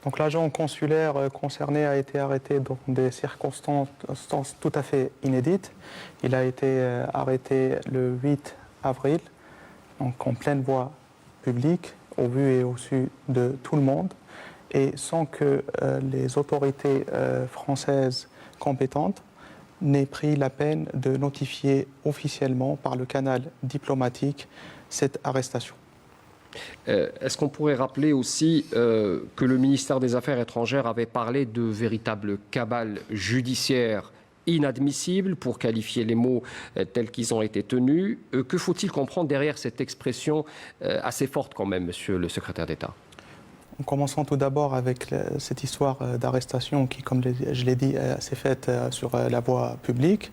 Donc l'agent consulaire concerné a été arrêté dans des circonstances tout à fait inédites. Il a été arrêté le 8 avril, donc en pleine voie publique, au vu et au su de tout le monde, et sans que les autorités françaises compétentes n'aient pris la peine de notifier officiellement par le canal diplomatique cette arrestation. Est-ce qu'on pourrait rappeler aussi que le ministère des Affaires étrangères avait parlé de véritable cabale judiciaire inadmissible pour qualifier les mots tels qu'ils ont été tenus? Que faut-il comprendre derrière cette expression assez forte quand même, monsieur le secrétaire d'État? En commençant tout d'abord avec cette histoire d'arrestation qui, comme je l'ai dit, s'est faite sur la voie publique,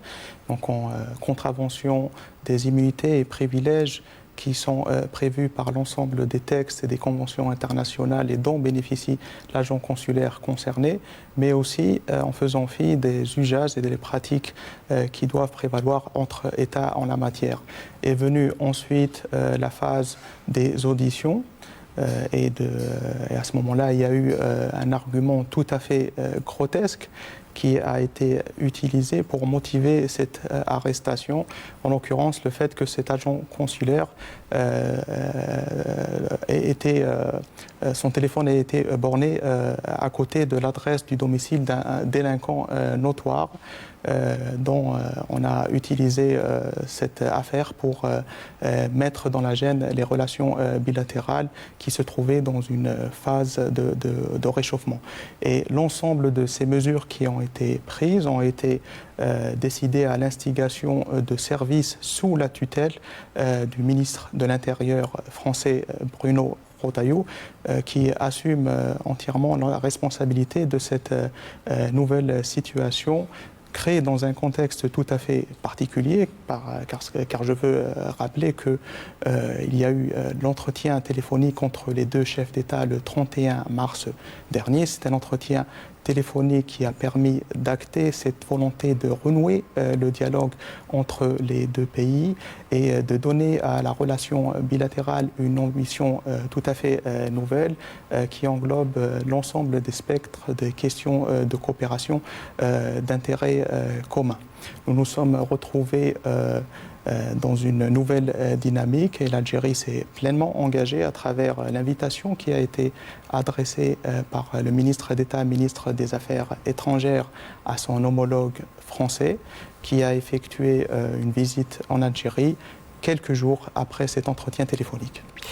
donc en contravention des immunités et privilèges qui sont prévus par l'ensemble des textes et des conventions internationales et dont bénéficie l'agent consulaire concerné, mais aussi en faisant fi des usages et des pratiques qui doivent prévaloir entre États en la matière. Est venue ensuite la phase des auditions. Et à ce moment-là, il y a eu un argument tout à fait grotesque qui a été utilisé pour motiver cette arrestation, en l'occurrence le fait que cet agent consulaire son téléphone ait été borné à côté de l'adresse du domicile d'un délinquant notoire dont on a utilisé cette affaire pour mettre dans la gêne les relations bilatérales qui se trouvaient dans une phase de réchauffement. Et l'ensemble de ces mesures qui ont été prises ont été décidées à l'instigation de services sous la tutelle du ministre de l'Intérieur français Bruno Retailleau, qui assume entièrement la responsabilité de cette nouvelle situation créée dans un contexte tout à fait particulier, car je veux rappeler qu'il y a eu l'entretien téléphonique entre les deux chefs d'État le 31 mars dernier. C'est un entretien téléphonique qui a permis d'acter cette volonté de renouer le dialogue entre les deux pays et de donner à la relation bilatérale une ambition tout à fait nouvelle qui englobe l'ensemble des spectres des questions de coopération d'intérêt commun. Nous nous sommes retrouvés dans une nouvelle dynamique et l'Algérie s'est pleinement engagée à travers l'invitation qui a été adressée par le ministre d'État, ministre des Affaires étrangères à son homologue français qui a effectué une visite en Algérie quelques jours après cet entretien téléphonique.